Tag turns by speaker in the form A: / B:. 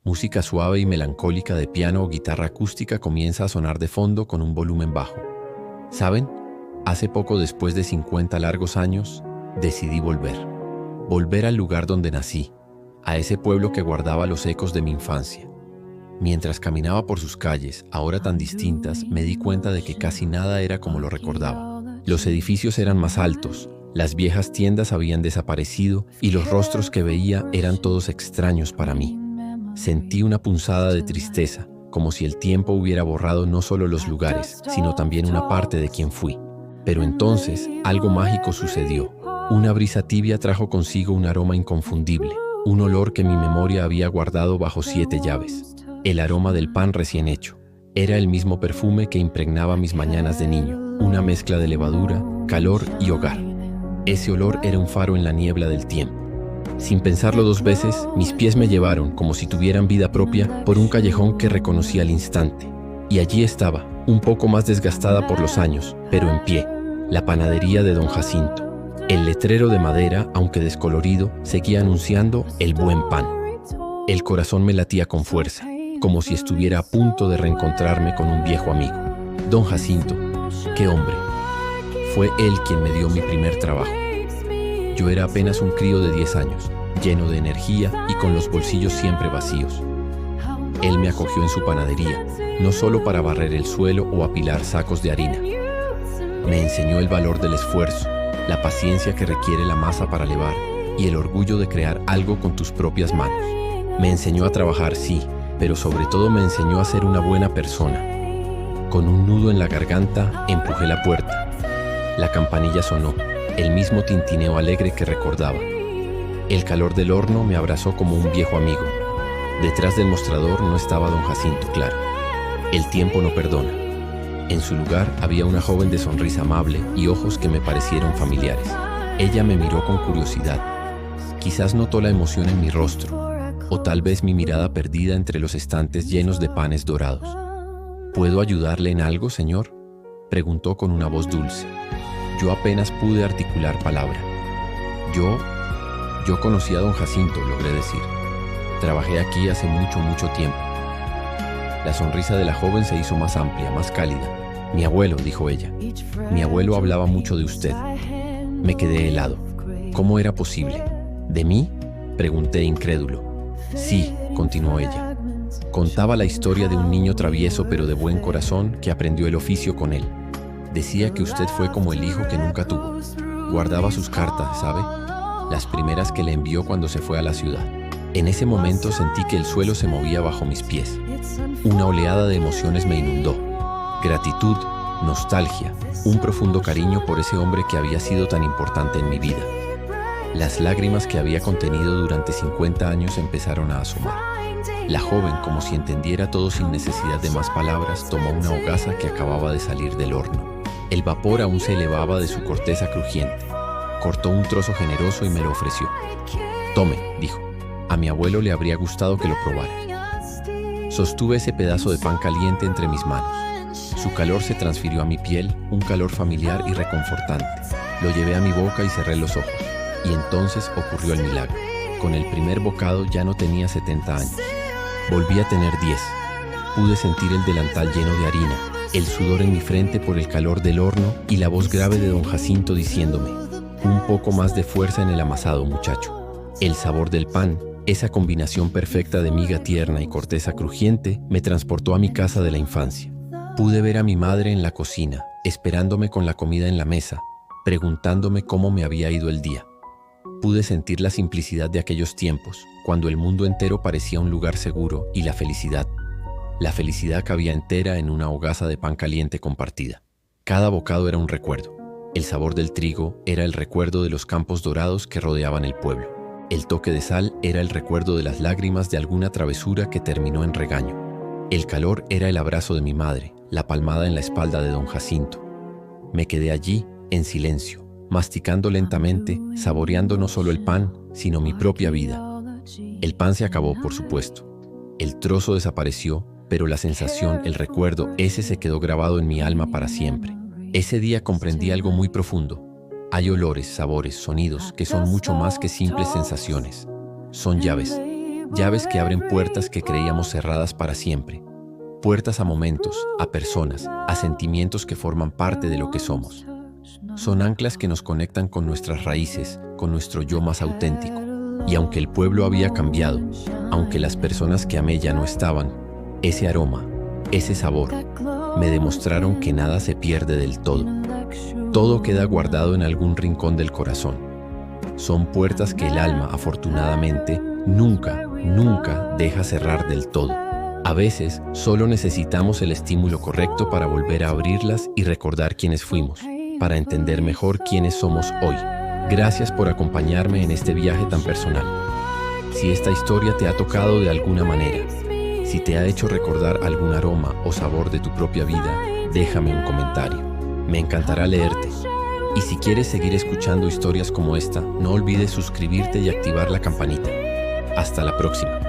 A: Música suave y melancólica de piano o guitarra acústica comienza a sonar de fondo con un volumen bajo. ¿Saben? Hace poco, después de 50 largos años, decidí volver. Volver al lugar donde nací, a ese pueblo que guardaba los ecos de mi infancia. Mientras caminaba por sus calles, ahora tan distintas, me di cuenta de que casi nada era como lo recordaba. Los edificios eran más altos, las viejas tiendas habían desaparecido y los rostros que veía eran todos extraños para mí. Sentí una punzada de tristeza, como si el tiempo hubiera borrado no solo los lugares, sino también una parte de quien fui. Pero entonces, algo mágico sucedió. Una brisa tibia trajo consigo un aroma inconfundible, un olor que mi memoria había guardado bajo 7 llaves. El aroma del pan recién hecho. Era el mismo perfume que impregnaba mis mañanas de niño, una mezcla de levadura, calor y hogar. Ese olor era un faro en la niebla del tiempo. Sin pensarlo 2 veces, mis pies me llevaron, como si tuvieran vida propia, por un callejón que reconocí al instante. Y allí estaba, un poco más desgastada por los años, pero en pie, la panadería de Don Jacinto. El letrero de madera, aunque descolorido, seguía anunciando el buen pan. El corazón me latía con fuerza, como si estuviera a punto de reencontrarme con un viejo amigo. Don Jacinto, qué hombre. Fue él quien me dio mi primer trabajo. Yo era apenas un crío de 10 años, lleno de energía y con los bolsillos siempre vacíos. Él me acogió en su panadería, no solo para barrer el suelo o apilar sacos de harina. Me enseñó el valor del esfuerzo, la paciencia que requiere la masa para levar y el orgullo de crear algo con tus propias manos. Me enseñó a trabajar, sí, pero sobre todo me enseñó a ser una buena persona. Con un nudo en la garganta, empujé la puerta. La campanilla sonó, el mismo tintineo alegre que recordaba. El calor del horno me abrazó como un viejo amigo. Detrás del mostrador no estaba Don Jacinto, claro. El tiempo no perdona. En su lugar había una joven de sonrisa amable y ojos que me parecieron familiares. Ella me miró con curiosidad. Quizás notó la emoción en mi rostro, o tal vez mi mirada perdida entre los estantes llenos de panes dorados. ¿Puedo ayudarle en algo, señor?, preguntó con una voz dulce. Yo apenas pude articular palabra. Yo conocí a Don Jacinto, logré decir. Trabajé aquí hace mucho tiempo. La sonrisa de la joven se hizo más amplia, más cálida. Mi abuelo, dijo ella. Mi abuelo hablaba mucho de usted. Me quedé helado. ¿Cómo era posible? ¿De mí?, pregunté incrédulo. Sí, continuó ella. Contaba la historia de un niño travieso pero de buen corazón que aprendió el oficio con él. Decía que usted fue como el hijo que nunca tuvo. Guardaba sus cartas, ¿sabe? Las primeras que le envió cuando se fue a la ciudad. En ese momento sentí que el suelo se movía bajo mis pies. Una oleada de emociones me inundó. Gratitud, nostalgia, un profundo cariño por ese hombre que había sido tan importante en mi vida. Las lágrimas que había contenido durante 50 años empezaron a asomar. La joven, como si entendiera todo sin necesidad de más palabras, tomó una hogaza que acababa de salir del horno. El vapor aún se elevaba de su corteza crujiente. Cortó un trozo generoso y me lo ofreció. Tome, dijo. A mi abuelo le habría gustado que lo probara. Sostuve ese pedazo de pan caliente entre mis manos. Su calor se transfirió a mi piel, un calor familiar y reconfortante. Lo llevé a mi boca y cerré los ojos. Y entonces ocurrió el milagro. Con el primer bocado ya no tenía 70 años. Volví a tener 10. Pude sentir el delantal lleno de harina, el sudor en mi frente por el calor del horno y la voz grave de Don Jacinto diciéndome: un poco más de fuerza en el amasado, muchacho. El sabor del pan, esa combinación perfecta de miga tierna y corteza crujiente, me transportó a mi casa de la infancia. Pude ver a mi madre en la cocina, esperándome con la comida en la mesa, preguntándome cómo me había ido el día. Pude sentir la simplicidad de aquellos tiempos, cuando el mundo entero parecía un lugar seguro y la felicidad cabía entera en una hogaza de pan caliente compartida. Cada bocado era un recuerdo. El sabor del trigo era el recuerdo de los campos dorados que rodeaban el pueblo. El toque de sal era el recuerdo de las lágrimas de alguna travesura que terminó en regaño. El calor era el abrazo de mi madre, la palmada en la espalda de Don Jacinto. Me quedé allí, en silencio, masticando lentamente, saboreando no solo el pan, sino mi propia vida. El pan se acabó, por supuesto. El trozo desapareció, pero la sensación, el recuerdo, ese se quedó grabado en mi alma para siempre. Ese día comprendí algo muy profundo. Hay olores, sabores, sonidos que son mucho más que simples sensaciones. Son llaves. llaves que abren puertas que creíamos cerradas para siempre. Puertas a momentos, a personas, a sentimientos que forman parte de lo que somos. Son anclas que nos conectan con nuestras raíces, con nuestro yo más auténtico. Y aunque el pueblo había cambiado, aunque las personas que amé ya no estaban, ese aroma, ese sabor, me demostraron que nada se pierde del todo. Todo queda guardado en algún rincón del corazón. Son puertas que el alma, afortunadamente, nunca deja cerrar del todo. A veces, solo necesitamos el estímulo correcto para volver a abrirlas y recordar quiénes fuimos, para entender mejor quiénes somos hoy. Gracias por acompañarme en este viaje tan personal. Si esta historia te ha tocado de alguna manera, si te ha hecho recordar algún aroma o sabor de tu propia vida, déjame un comentario. Me encantará leerte. Y si quieres seguir escuchando historias como esta, no olvides suscribirte y activar la campanita. Hasta la próxima.